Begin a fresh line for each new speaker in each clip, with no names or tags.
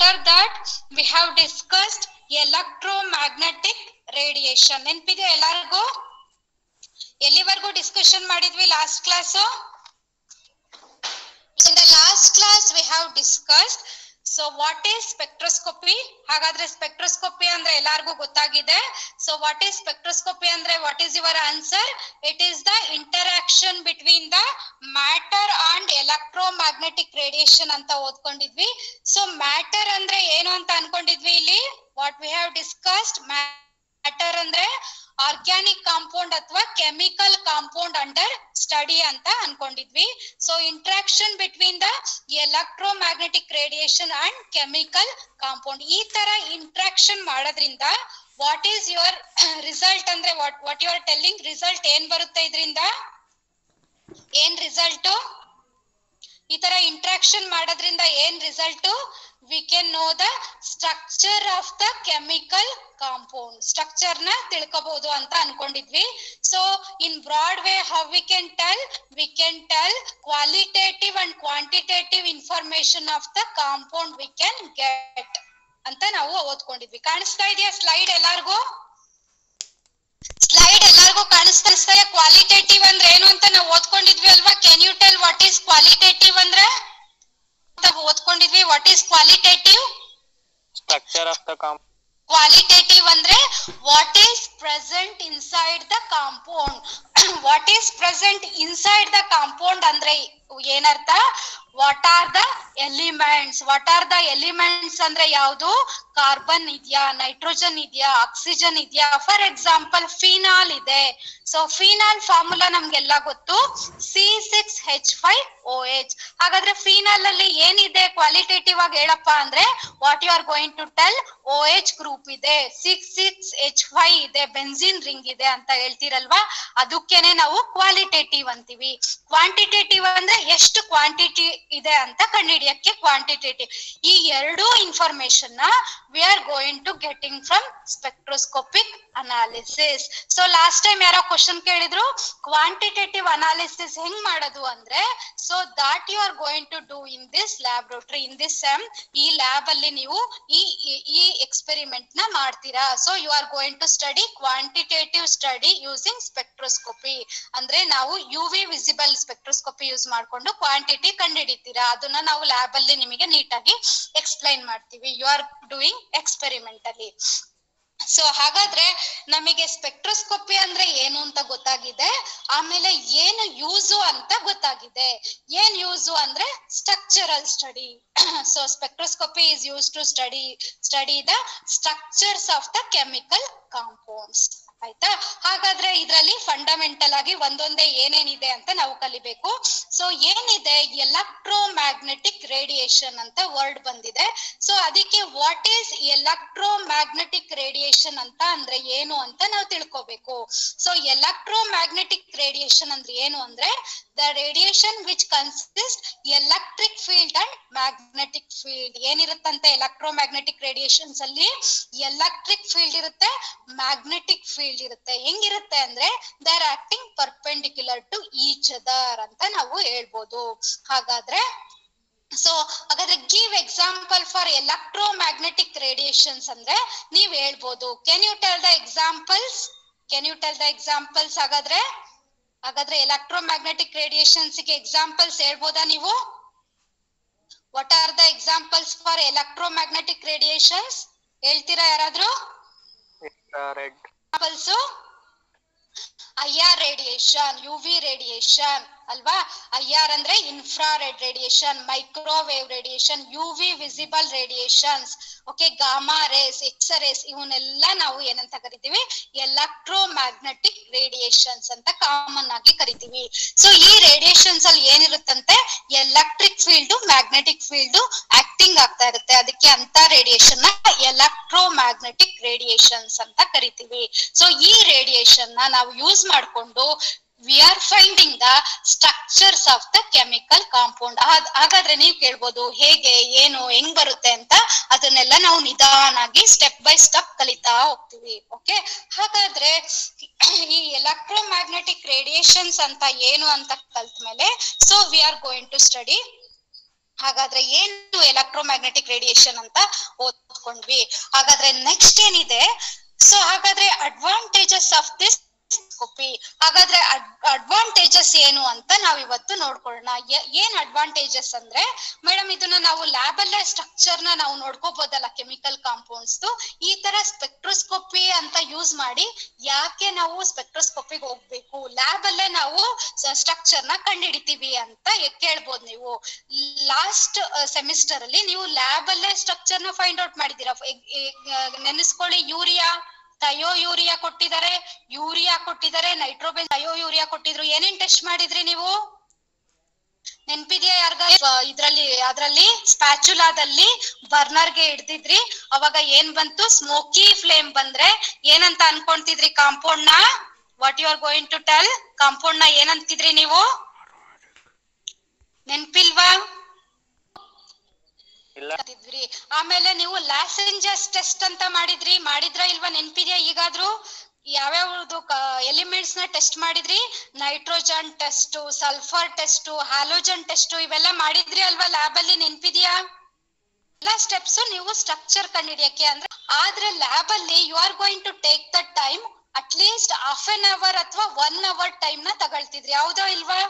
after that we have discussed electromagnetic radiation. ನೆನಪಿದೆ ಎಲ್ಲರಿಗೂ? ಎಲ್ಲಿವರೆಗೂ ಡಿಸ್ಕಷನ್ ಮಾಡಿದ್ವಿ last class? In the last class we have discussed so what is spectroscopy. ಹಾಗಾದ್ರೆ spectroscopy ಅಂದ್ರೆ ಎಲ್ಲರಿಗೂ ಗೊತ್ತಾಗಿದೆ. So what is spectroscopy ಅಂದ್ರೆ what is your answer? It is the interaction between the matter and electromagnetic radiation ಅಂತ ಓದ್ಕೊಂಡಿದ್ವಿ. So matter ಅಂದ್ರೆ ಏನು ಅಂತ ಅನ್ಕೊಂಡಿದ್ವಿ ಇಲ್ಲಿ? What we have discussed, matter ಅಂದ್ರೆ ಆರ್ಗ್ಯಾನಿಕ್ ಕಾಂಪೌಂಡ್ ಅಥವಾ ಕೆಮಿಕಲ್ ಕಾಂಪೌಂಡ್ ಅಂಡರ್ ಸ್ಟಡಿ ಅಂತ ಅನ್ಕೊಂಡಿದ್ವಿ. So interaction between the electromagnetic radiation and chemical compound. ಈ ತರ ಇಂಟ್ರಾಕ್ಷನ್ ಮಾಡೋದ್ರಿಂದ ವಾಟ್ ಈಸ್ ಯುವರ್ ರಿಸಲ್ಟ್ ಅಂದ್ರೆ what you are telling? Result ಏನ್ ಬರುತ್ತೆ ಇದರಿಂದ? ಏನ್ ರಿಸಲ್ಟ್? ಈ ತರ ಇಂಟ್ರಾಕ್ಷನ್ ಮಾಡೋದ್ರಿಂದ ಏನ್ result? we can know the structure of the chemical compound. Structure ನ ತಿಳ್ಕೋಬಹುದು ಅಂತ ಅನ್ಕೊಂಡಿದ್ವಿ. So in broad way how we can tell qualitative and quantitative information of the compound we can get ಅಂತ ನಾವು ಓದ್ಕೊಂಡಿದ್ವಿ. ಕಾಣಿಸ್ತಾ ಇದೆಯಾ ಸ್ಲೈಡ್ ಎಲ್ಲಾರ್ಗೂ? ಸ್ಲೈಡ್ ಎಲ್ಲಾರ್ಗೂ ಕಾಣಿಸ್ತಾ ಇದೆಯಾ? ಕ್ವಾಲಿಟೇಟಿವ್ ಅಂದ್ರೆ ಏನು ಅಂತ ನಾವು ಓದ್ಕೊಂಡಿದ್ವಿ ಅಲ್ವಾ? Can you tell what is qualitative ಅಂದ್ರೆ? ಓದ್ಕೊಂಡಿದ್ವಿ. What is qualitative?
Structure of the compound.
Qualitative ಅಂದ್ರೆ what is present inside the compound. What is present inside the compound ಅಂದ್ರೆ ಏನರ್ಥ? What are the elements? What are the elements ಅಂದ್ರೆ ಯಾವುದು? Carbon ಇದೆಯಾ, nitrogen ಇದೆಯಾ, oxygen ಇದೆಯಾ? For example phenol ಇದೆ. So phenol formula ನಮ್ಗೆಲ್ಲ ಗೊತ್ತು, C6H5OH. ಹಾಗಾದ್ರೆ ಫಿನಾಲ್ ಅಲ್ಲಿ ಏನಿದೆ ಕ್ವಾಲಿಟೇಟಿವ್ ಆಗಿ ಹೇಳಪ್ಪ ಅಂದ್ರೆ what you are going to tell? OH group ಇದೆ, 6,6H5 ಇದೆ, ಬೆನ್ಸಿನ್ ರಿಂಗ್ ಇದೆ ಅಂತ ಹೇಳ್ತೀರಲ್ವಾ? ಅದಕ್ಕೇನೆ ನಾವು ಕ್ವಾಲಿಟೇಟಿವ್ ಅಂತೀವಿ. ಕ್ವಾಂಟಿಟೇಟಿವ್ ಅಂದ್ರೆ ಎಷ್ಟು ಕ್ವಾಂಟಿಟಿ ಇದೆ ಅಂತ ಕಂಡುಹಿಡಿಯಕ್ಕೆ ಕ್ವಾಂಟಿಟೇಟಿವ್. ಈ ಎರಡೂ ಇನ್ಫಾರ್ಮೇಶನ್ ನ we are going to getting from spectroscopic analysis. So last time ಯಾರೋ ಕ್ವಶನ್ ಕೇಳಿದ್ರು, ಕ್ವಾಂಟಿಟೇಟಿವ್ ಅನಾಲಿಸಿಸ್ ಹೆಂಗ್ ಮಾಡೋದು ಅಂದ್ರೆ, so that you are going to do in this laboratory, in this sem. ಈ ಲ್ಯಾಬ್ ಅಲ್ಲಿ ನೀವು ಈ ಎಕ್ಸ್ಪೆರಿಮೆಂಟ್ ನ ಮಾಡ್ತೀರಾ. So you are going to study quantitative study using spectroscopy. ಅಂದ್ರೆ ನಾವು UV ವಿಸಿಬಲ್ ಸ್ಪೆಕ್ಟ್ರೋಸ್ಕೋಪಿ ಯೂಸ್ ಮಾಡ್ಕೊಂಡು ಕ್ವಾಂಟಿಟಿ ಕಂಡುಹಿಡಿತೀರಾ. ಅದನ್ನ ನಾವು ಲ್ಯಾಬ್ ಅಲ್ಲಿ ನಿಮಗೆ ನೀಟಾಗಿ ಎಕ್ಸ್ಪ್ಲೈನ್ ಮಾಡ್ತೀವಿ. You are doing experimentally. So ಹಾಗಾದ್ರೆ ನಮಗೆ ಸ್ಪೆಕ್ಟ್ರೋಸ್ಕೋಪಿ ಅಂದ್ರೆ ಏನು ಅಂತ ಗೊತ್ತಾಗಿದೆ. ಆಮೇಲೆ ಏನು ಯೂಸು ಅಂತ ಗೊತ್ತಾಗಿದೆ. ಏನ್ ಯೂಸು ಅಂದ್ರೆ structural study. So spectroscopy is use to study the structures of the chemical compounds. ಆಯ್ತಾ? ಹಾಗಾದ್ರೆ ಇದ್ರಲ್ಲಿ ಫಂಡಮೆಂಟಲ್ ಆಗಿ ಒಂದೊಂದೇ ಏನೇನಿದೆ ಅಂತ ನಾವು ಕಲಿಬೇಕು. ಸೊ ಏನಿದೆ? ಎಲೆಕ್ಟ್ರೋಮ್ಯಾಗ್ನೆಟಿಕ್ ರೇಡಿಯೇಷನ್ ಅಂತ ವರ್ಡ್ ಬಂದಿದೆ. ಸೊ ಅದಕ್ಕೆ ವಾಟ್ ಈಸ್ ಎಲೆಕ್ಟ್ರೋಮ್ಯಾಗ್ನೆಟಿಕ್ ರೇಡಿಯೇಷನ್ ಅಂತ ಅಂದ್ರೆ ಏನು ಅಂತ ನಾವು ತಿಳ್ಕೋಬೇಕು. ಸೊ ಎಲೆಕ್ಟ್ರೋಮ್ಯಾಗ್ನೆಟಿಕ್ ರೇಡಿಯೇಷನ್ ಅಂದ್ರೆ ಏನು ಅಂದ್ರೆ the radiation which consist electric field and magnetic field. ಏನಿರುತ್ತಂತೆ ಎಲೆಕ್ಟ್ರೋಮ್ಯಾಗ್ನೆಟಿಕ್ ರೇಡಿಯೇಷನ್ಸ್ ಅಲ್ಲಿ? ಎಲೆಕ್ಟ್ರಿಕ್ ಫೀಲ್ಡ್ ಇರುತ್ತೆ, ಮ್ಯಾಗ್ನೆಟಿಕ್ ಫೀಲ್ಡ್ ಇರುತ್ತೆ. ಹೆಂಗಿರುತ್ತೆ ಅಂದ್ರೆ they are acting perpendicular to each other ಅಂತ ನಾವು ಹೇಳ್ಬೋದು. ಹಾಗಾದ್ರೆ give example for electromagnetic radiations ಅಂದ್ರೆ ನೀವ್ ಹೇಳ್ಬೋದು. Can you tell the examples? ಹಾಗಾದ್ರೆ ಎಲೆಕ್ಟ್ರೋಮ್ಯಾಗ್ನೆಟಿಕ್ ರೇಡಿಯೇಷನ್ಸ್ ಗೆ ಎಕ್ಸಾಂಪಲ್ಸ್ ಹೇಳ್ಬೋದಾ ನೀವು? What are the examples for electromagnetic radiations? ಹೇಳ್ತೀರಾ ಯಾರಾದ್ರೂ? IR ರೇಡಿಯೇಷನ್, UV ರೇಡಿಯೇಷನ್ ಅಲ್ವಾ? IR ಅಂದ್ರೆ infrared radiation, microwave radiation, UV visible radiations, okay, gamma rays, X rays, ಇವನ್ನೆಲ್ಲ ನಾವು ಏನಂತ ಕರಿತೀವಿ? ಎಲೆಕ್ಟ್ರೋಮ್ಯಾಗ್ನೆಟಿಕ್ ರೇಡಿಯೇಷನ್ಸ್ ಅಂತ ಕಾಮನ್ ಆಗಿ ಕರಿತೀವಿ. ಸೊ ಈ ರೇಡಿಯೇಷನ್ಸ್ ಅಲ್ಲಿ ಏನಿರುತ್ತಂತೆ? Electric field, magnetic field acting ಆಗ್ತಾ ಇರುತ್ತೆ. ಅದಕ್ಕೆ ಅಂತ ರೇಡಿಯೇಷನ್ ನ ಎಲೆಕ್ಟ್ರೋಮ್ಯಾಗ್ನೆಟಿಕ್ ರೇಡಿಯೇಷನ್ಸ್ ಅಂತ ಕರಿತೀವಿ. ಸೊ ಈ ರೇಡಿಯೇಷನ್ ನ ನಾವು ಯೂಸ್ ಮಾಡ್ಕೊಂಡು we are finding the structures of the chemical compound. ಹಾಗಾದ್ರೆ ನೀವು ಕೇಳ್ಬೋದು ಹೇಗೆ, ಏನು, ಹೆಂಗ್ ಬರುತ್ತೆ ಅಂತ. ಅದನ್ನೆಲ್ಲ ನಾವು ನಿಧಾನಾಗಿ ಸ್ಟೆಪ್ ಬೈ ಸ್ಟೆಪ್ ಕಲಿತಾ ಹೋಗ್ತೀವಿ. ಓಕೆ, ಹಾಗಾದ್ರೆ ಈ ಎಲೆಕ್ಟ್ರೋಮ್ಯಾಗ್ನೆಟಿಕ್ ರೇಡಿಯೇಷನ್ಸ್ ಅಂತ ಏನು ಅಂತ ಕಲ್ತ ಮೇಲೆ so we are going to study ಹಾಗಾದ್ರೆ ಏನು ಎಲೆಕ್ಟ್ರೋಮ್ಯಾಗ್ನೆಟಿಕ್ ರೇಡಿಯೇಷನ್ ಅಂತ ಓದ್ಕೊಂಡ್ವಿ. ಹಾಗಾದ್ರೆ ನೆಕ್ಸ್ಟ್ ಏನಿದೆ, ಸೊ ಹಾಗಾದ್ರೆ ಅಡ್ವಾಂಟೇಜಸ್ ಆಫ್ ದಿಸ್ ಸ್ಪೆಕ್ಟ್ರೋಸ್ಕೋಪಿ. ಹಾಗಾದ್ರೆ ಅಡ್ವಾಂಟೇಜಸ್ ಏನು ಅಂತ ನಾವ್ ಇವತ್ತು ನೋಡ್ಕೊಳ್ಳೋಣ. ಏನ್ ಅಡ್ವಾಂಟೇಜಸ್ ಅಂದ್ರೆ, ಮೇಡಮ್ ಇದನ್ನ ನಾವು ಲ್ಯಾಬ್ ಅಲ್ಲೇ ಸ್ಟ್ರಕ್ಚರ್ ನ ನಾವು ನೋಡ್ಕೋಬಹುದಲ್ಲ ಕೆಮಿಕಲ್ ಕಾಂಪೌಂಡ್ಸ್. ಈ ತರ ಸ್ಪೆಕ್ಟ್ರೋಸ್ಕೋಪಿ ಅಂತ ಯೂಸ್ ಮಾಡಿ ಯಾಕೆ ನಾವು ಸ್ಪೆಕ್ಟ್ರೋಸ್ಕೋಪಿಗೆ ಹೋಗ್ಬೇಕು, ಲ್ಯಾಬ್ ಅಲ್ಲೇ ನಾವು ಸ್ಟ್ರಕ್ಚರ್ ನ ಕಂಡುಹಿಡಿತೀವಿ ಅಂತ ಕೇಳ್ಬೋದು ನೀವು. ಲಾಸ್ಟ್ ಸೆಮಿಸ್ಟರ್ ಅಲ್ಲಿ ನೀವು ಲ್ಯಾಬ್ ಅಲ್ಲೇ ಸ್ಟ್ರಕ್ಚರ್ ನ ಫೈಂಡ್ ಔಟ್ ಮಾಡಿದೀರಾ. ನೆನೆಸ್ಕೊಳ್ಳಿ, ಯೂರಿಯಾ ಕೊಟ್ಟಿದ್ದಾರೆ, ನೈಟ್ರೋಬೆನ್ ಯೂರಿಯಾ ಕೊಟ್ಟಿದ್ರು. ಏನೇನ್ ಟೆಸ್ಟ್ ಮಾಡಿದ್ರಿ ನೀವು? ನೆನ್ಪಿದ್ಯಾ ಯಾರ್ಗ? ಅದ್ರಲ್ಲಿ ಸ್ಪ್ಯಾಚುಲಾದಲ್ಲಿ ಬರ್ನರ್ಗೆ ಹಿಡ್ದಿದ್ರಿ, ಅವಾಗ ಏನ್ ಬಂತು? ಸ್ಮೋಕಿ ಫ್ಲೇಮ್ ಬಂದ್ರೆ ಏನಂತ ಅನ್ಕೊಂತಿದ್ರಿ ಕಾಂಪೌಂಡ್ ನ? What you are going to tell? Compound ನ ಏನಂತಿದ್ರಿ ನೀವು? ನೆನ್ಪಿಲ್ವಾ? ಆಮೇಲೆ ನೀವು ಲ್ಯಾಸೆಂಜಸ್ ಟೆಸ್ಟ್ ಅಂತ ಮಾಡಿದ್ರಾ ಇಲ್ವಾ? ನೆನ್ಪಿದ್ಯಾ ಈಗಾದ್ರೂ? ಯಾವ್ಯಾವ್ದು ಎಲಿಮೆಂಟ್ಸ್ ನ ಟೆಸ್ಟ್ ಮಾಡಿದ್ರಿ? Nitrogen test, sulphur test, halogen test, ಇವೆಲ್ಲ ಮಾಡಿದ್ರಿ ಅಲ್ವಾ ಲ್ಯಾಬ್ ಅಲ್ಲಿ? ನೆನ್ಪಿದ್ಯಾ? ಎಲ್ಲ ಸ್ಟೆಪ್ಸ್ ನೀವು ಸ್ಟ್ರಕ್ಚರ್ ಕಂಡುಹಿಡಿಯಕ್ಕೆ ಅಂದ್ರೆ. ಆದ್ರೆ ಲ್ಯಾಬ್ ಅಲ್ಲಿ you are going to take the time, at least half an hour ಅಥವಾ 1 hour ಟೈಮ್ ನ ತಗೊಳ್ತಿದ್ರಿ, ಹೌದಾ ಇಲ್ವಾ?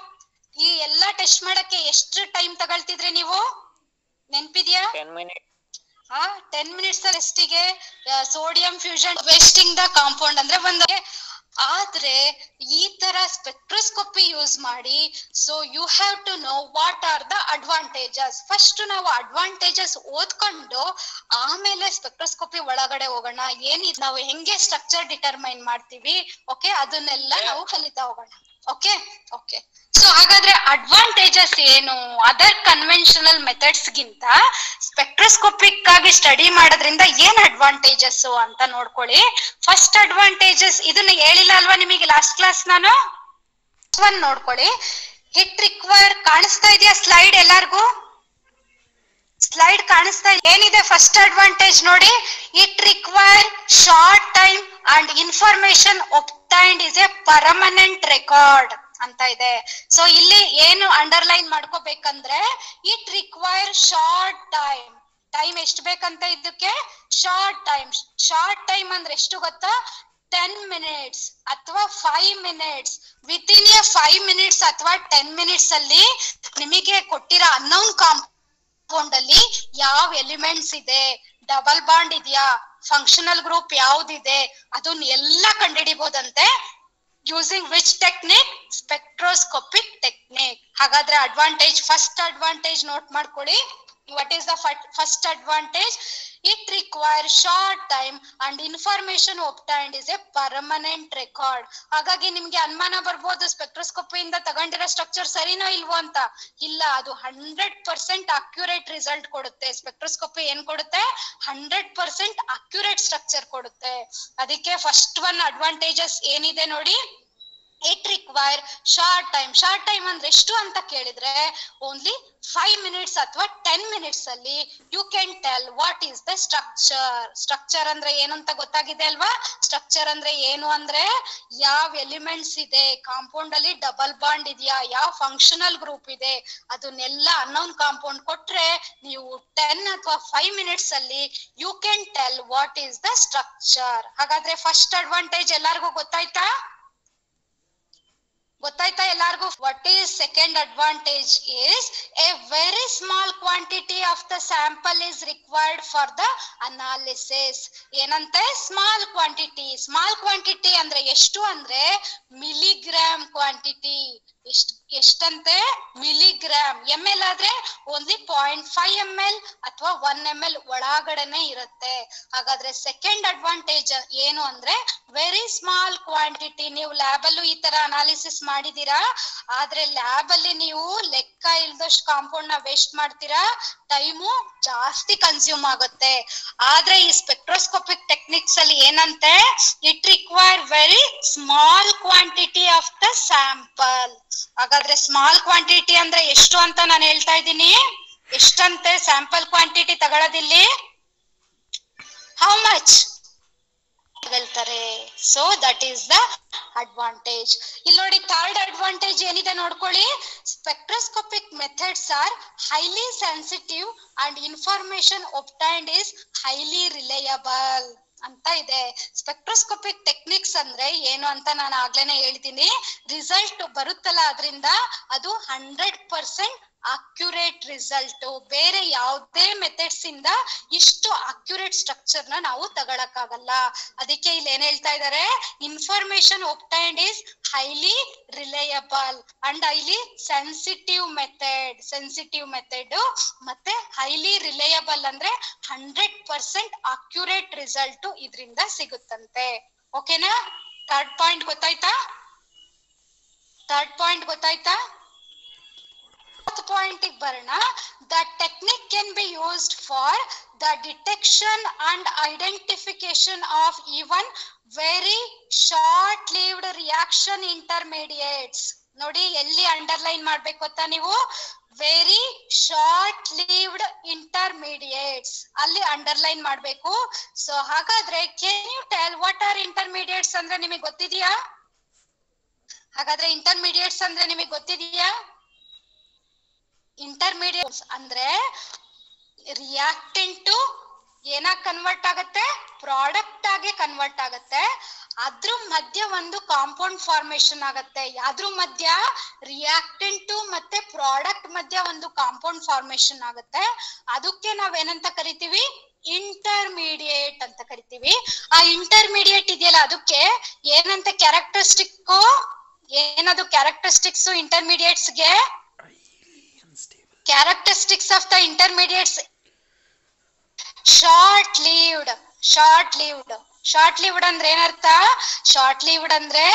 ಈ ಎಲ್ಲಾ ಟೆಸ್ಟ್ ಮಾಡಕ್ಕೆ ಎಷ್ಟು ಟೈಮ್ ತಗೊಳ್ತಿದ್ರಿ ನೀವು? ನೆನ್ಪಿದ್ಯಾ? 10 minutes ಟೆಸ್ಟಿಗೆ sodium fusion wasting the compound ಅಂದ್ರೆ ಒಂದು. ಆದ್ರೆ ಈ ತರ ಸ್ಪೆಕ್ಟ್ರೋಸ್ಕೋಪಿ ಯೂಸ್ ಮಾಡಿ, so you have to know what are the advantages. First ನಾವು ಅಡ್ವಾಂಟೇಜಸ್ ಓದ್ಕೊಂಡು ಆಮೇಲೆ ಸ್ಪೆಕ್ಟ್ರೋಸ್ಕೋಪಿ ಒಳಗಡೆ ಹೋಗೋಣ. ನಾವು ಹೆಂಗೆ ಸ್ಟ್ರಕ್ಚರ್ ಡಿಟರ್ಮೈನ್ ಮಾಡ್ತೀವಿ, ಓಕೆ, ಅದನ್ನೆಲ್ಲ ನಾವು ಕಲಿತಾ ಹೋಗೋಣ. ಓಕೆ. ಸೊ ಹಾಗಾದ್ರೆ ಅಡ್ವಾಂಟೇಜಸ್ ಏನು? ಅದರ್ ಕನ್ವೆನ್ಷನಲ್ ಮೆಥಡ್ಸ್ ಗಿಂತ ಸ್ಪೆಕ್ಟ್ರೋಸ್ಕೋಪಿಕ್ ಆಗಿ ಸ್ಟಡಿ ಮಾಡೋದ್ರಿಂದ ಏನ್ ಅಡ್ವಾಂಟೇಜಸ್ ಅಂತ ನೋಡ್ಕೊಳ್ಳಿ. ಫಸ್ಟ್ ಅಡ್ವಾಂಟೇಜಸ್, ಇದನ್ನ ಹೇಳಿಲ್ಲ ಅಲ್ವಾ ನಿಮಗೆ ಲಾಸ್ಟ್ ಕ್ಲಾಸ್ ನಾನು? ಒನ್ ನೋಡ್ಕೊಳ್ಳಿ. ಹಿಟ್ ರಿಕ್ವೈರ್ ಕಾಣಿಸ್ತಾ ಇದೆಯಾ ಸ್ಲೈಡ್? ಎಲ್ಲಾರ್ಗೂ ಸ್ಲೈಡ್ ಕಾಣಿಸ್ತಾ ಇದೆ? ಏನಿದೆ ಫಸ್ಟ್ ಅಡ್ವಾಂಟೇಜ್ ನೋಡಿ. It require short time and information obtained is a permanent record ಅಂತ ಇದೆ. ಸೊ ಇಲ್ಲಿ ಏನು ಅಂಡರ್ಲೈನ್ ಮಾಡ್ಕೋಬೇಕಂದ್ರೆ, ಇಟ್ ರಿಕ್ವೈರ್ ಶಾರ್ಟ್ ಟೈಮ್ ಎಷ್ಟು ಬೇಕಂತ ಇದಕ್ಕೆ? ಶಾರ್ಟ್ ಟೈಮ್ ಅಂದ್ರೆ ಎಷ್ಟು ಗೊತ್ತಾ? 10 minutes ಅಥವಾ 5 minutes. ವಿತಿನ್ ಎ 5 minutes ಅಥವಾ 10 minutes ಅಲ್ಲಿ ನಿಮಗೆ ಕೊಟ್ಟಿರೋ ಅನ್ನೌನ್ ಕಾಂಪೌಂಡ್ ಅಲ್ಲಿ ಯಾವ ಎಲಿಮೆಂಟ್ಸ್ ಇದೆ, ಡಬಲ್ ಬಾಂಡ್ ಇದೆಯಾ, ಫಂಕ್ಷನಲ್ ಗ್ರೂಪ್ ಯಾವ್ದಿದೆ, ಅದನ್ನ ಎಲ್ಲ ಕಂಡುಹಿಡಿಬಹುದಂತೆ. Using which technique? Spectroscopic technique. ಹಾಗಾದ್ರೆ ಅಡ್ವಾಂಟೇಜ್, ಫಸ್ಟ್ ಅಡ್ವಾಂಟೇಜ್ ನೋಟ್ ಮಾಡ್ಕೊಳ್ಳಿ. What is the first advantage? It requires short time and information obtained is a permanent record. ಹಾಗಾಗಿ ನಿಮ್ಗೆ ಅನುಮಾನ ಬರ್ಬೋದು, ಸ್ಪೆಕ್ಟ್ರೋಸ್ಕೋಪಿ ಇಂದ ತಗೊಂಡಿರೋ ಸ್ಟ್ರಕ್ಚರ್ ಸರಿನೋ ಇಲ್ವೋ ಅಂತ. ಇಲ್ಲ, ಅದು 100% ಅಕ್ಯುರೇಟ್ ರಿಸಲ್ಟ್ ಕೊಡುತ್ತೆ. ಸ್ಪೆಕ್ಟ್ರೋಸ್ಕೋಪಿ ಏನ್ ಕೊಡುತ್ತೆ? 100% ಅಕ್ಯುರೇಟ್ ಸ್ಟ್ರಕ್ಚರ್ ಕೊಡುತ್ತೆ. ಅದಕ್ಕೆ ಫಸ್ಟ್ ಒನ್ ಅಡ್ವಾಂಟೇಜಸ್ ಏನಿದೆ ನೋಡಿ. ಇಟ್ ರಿಕ್ವೈರ್ ಶಾರ್ಟ್ ಟೈಮ್ ಅಂದ್ರೆ ಎಷ್ಟು ಅಂತ ಕೇಳಿದ್ರೆ, ಓನ್ಲಿ 5 minutes ಅಥವಾ 10 minutes ಅಲ್ಲಿ you can tell what is the structure ಅಂದ್ರೆ ಏನು ಅಂತ ಗೊತ್ತಾಗಿದೆ ಅಲ್ವಾ? ಸ್ಟ್ರಕ್ಚರ್ ಅಂದ್ರೆ ಏನು ಅಂದ್ರೆ, ಯಾವ ಎಲಿಮೆಂಟ್ಸ್ ಇದೆ, ಕಾಂಪೌಂಡ್ ಅಲ್ಲಿ ಡಬಲ್ ಬಾಂಡ್ ಇದೆಯಾ, ಯಾವ ಫಂಕ್ಷನಲ್ ಗ್ರೂಪ್ ಇದೆ, ಅದನ್ನೆಲ್ಲ ಅನ್ನೌನ್ ಕಾಂಪೌಂಡ್ ಕೊಟ್ರೆ ನೀವು 10 ಅಥವಾ 5 minutes ಅಲ್ಲಿ you can tell what is the structure. ಹಾಗಾದ್ರೆ ಫಸ್ಟ್ ಅಡ್ವಾಂಟೇಜ್ ಎಲ್ಲರಿಗೂ ಗೊತ್ತಾಯ್ತಾ ಎಲ್ಲಾರ್ಗು? What is second advantage is a very small quantity of the sample is required for the analysis. ಏನಂತೆ? ಸ್ಮಾಲ್ ಕ್ವಾಂಟಿಟಿ ಅಂದ್ರೆ ಎಷ್ಟು ಅಂದ್ರೆ ಮಿಲಿಗ್ರಾಮ್ ಕ್ವಾಂಟಿಟಿ. ಎಷ್ಟಂತೆ? ಮಿಲಿಗ್ರಾಮ್. ml ಆದ್ರೆ only 0.5 ml ಅಥವಾ 1 ml ಒಳಗಡೆನೆ ಇರುತ್ತೆ. ಹಾಗಾದ್ರೆ ಸೆಕೆಂಡ್ ಅಡ್ವಾಂಟೇಜ್ ಏನು ಅಂದ್ರೆ ವೆರಿ ಸ್ಮಾಲ್ ಕ್ವಾಂಟಿಟಿ. ನೀವು ಲ್ಯಾಬ್ ಅಲ್ಲೂ ಈ ತರ ಅನಾಲಿಸಿಸ್ ಮಾಡಿದೀರಾ, ಆದ್ರೆ ಲ್ಯಾಬ್ ಅಲ್ಲಿ ನೀವು ಲೆಕ್ಕ ಇಲ್ದಷ್ಟು ಕಾಂಪೌಂಡ್ ನ ವೇಸ್ಟ್ ಮಾಡ್ತೀರಾ, ಟೈಮು ಜಾಸ್ತಿ ಕನ್ಸ್ಯೂಮ್ ಆಗುತ್ತೆ. ಆದ್ರೆ ಈ ಸ್ಪೆಕ್ಟ್ರೋಸ್ಕೋಪಿಕ್ ಟೆಕ್ನಿಕ್ಸ್ ಅಲ್ಲಿ ಏನಂತೆ? It require very small quantity of the sample. ಹಾಗಾದ್ರೆ ಸ್ಮಾಲ್ ಕ್ವಾಂಟಿಟಿ ಅಂದ್ರೆ ಎಷ್ಟು ಅಂತ ನಾನು ಹೇಳ್ತಾ ಇದ್ದೀನಿ. ಎಷ್ಟಂತೆ ಸ್ಯಾಂಪಲ್ ಕ್ವಾಂಟಿಟಿ ತಗೊಳ್ಳೋದಿಲ್ಲಿ? How much? ತಗೊಳ್ತಾರೆ. So that is the advantage. ಇಲ್ಲಿ ನೋಡಿ ಥರ್ಡ್ ಅಡ್ವಾಂಟೇಜ್ ಏನಿದೆ ನೋಡ್ಕೊಳ್ಳಿ. Spectroscopic methods are highly sensitive and information obtained is highly reliable ಅಂತ ಇದೆ. ಸ್ಪೆಕ್ಟ್ರೋಸ್ಕೋಪಿಕ್ ಟೆಕ್ನಿಕ್ಸ್ ಅಂದ್ರೆ ಏನು ಅಂತ ನಾನು ಆಗ್ಲೇನೆ ಹೇಳ್ತೀನಿ. ರಿಸಲ್ಟ್ ಬರುತ್ತಲ್ಲ ಅದರಿಂದ ಅದು 100% ಅಕ್ಯುರೇಟ್ ರಿಸಲ್ಟ್. ಬೇರೆ ಯಾವುದೇ ಮೆಥಡ್ಸ್ ಇಂದ ಇಷ್ಟು ಅಕ್ಯುರೇಟ್ ಸ್ಟ್ರಕ್ಚರ್ ನ ನಾವು ತಗೊಳಕ್ಕಾಗಲ್ಲ. ಅದಕ್ಕೆ ಇಲ್ಲಿ ಏನ್ ಹೇಳ್ತಾ ಇದ್ದಾರೆ, information obtained is highly reliable and highly sensitive method ಮತ್ತೆ ಹೈಲಿ ರಿಲಯಬಲ್ ಅಂದ್ರೆ 100% ಅಕ್ಯುರೇಟ್ ರಿಸಲ್ಟ್ ಇದರಿಂದ ಸಿಗುತ್ತಂತೆ. ಓಕೆನಾ? ಥರ್ಡ್ ಪಾಯಿಂಟ್ ಗೊತ್ತಾಯ್ತಾ? ಪಾಯಿಂಟ್ ಬರೋಣ. The technique can be used for the detection and identification of even very short lived reaction intermediates. ನೋಡಿ ಎಲ್ಲಿ underline ಮಾಡ್ಬೇಕು ಗೊತ್ತಾ ನೀವು? ವೆರಿ ಶಾರ್ಟ್ ಲಿವ್ಡ್ ಇಂಟರ್ಮೀಡಿಯೇಟ್ಸ್ ಅಲ್ಲಿ ಅಂಡರ್ಲೈನ್ ಮಾಡ್ಬೇಕು. ಸೊ ಹಾಗಾದ್ರೆ can you tell what are intermediates ಅಂದ್ರೆ ನಿಮಗೆ ಗೊತ್ತಿದೆಯಾ? ಇಂಟರ್ಮೀಡಿಯೇಟ್ಸ್ ಅಂದ್ರೆ ರಿಯಾಕ್ಟೆಂಟ್ ಏನಾಗಿ ಕನ್ವರ್ಟ್ ಆಗತ್ತೆ? ಪ್ರಾಡಕ್ಟ್ ಆಗಿ ಕನ್ವರ್ಟ್ ಆಗತ್ತೆ. ಅದ್ರ ಮಧ್ಯ ಒಂದು ಕಾಂಪೌಂಡ್ ಫಾರ್ಮೇಶನ್ ಆಗತ್ತೆ. ಅದ್ರ ಮಧ್ಯ ರಿಯಾಕ್ಟೆಂಟ್ ಮತ್ತೆ ಪ್ರಾಡಕ್ಟ್ ಮಧ್ಯ ಒಂದು ಕಾಂಪೌಂಡ್ ಫಾರ್ಮೇಶನ್ ಆಗತ್ತೆ. ಅದಕ್ಕೆ ನಾವೇನಂತ ಕರಿತೀವಿ? ಇಂಟರ್ಮೀಡಿಯೇಟ್ ಅಂತ ಕರಿತೀವಿ. ಆ ಇಂಟರ್ಮೀಡಿಯೇಟ್ ಇದೆಯಲ್ಲ ಅದಕ್ಕೆ ಏನಂತ ಏನದು characteristics ಇಂಟರ್ಮೀಡಿಯೇಟ್ಸ್ಗೆ? Characteristics of the intermediates: short lived ಅಂದ್ರೆ ಏನರ್ಥ? ಶಾರ್ಟ್ ಲಿವ್ಡ್ ಅಂದ್ರೆ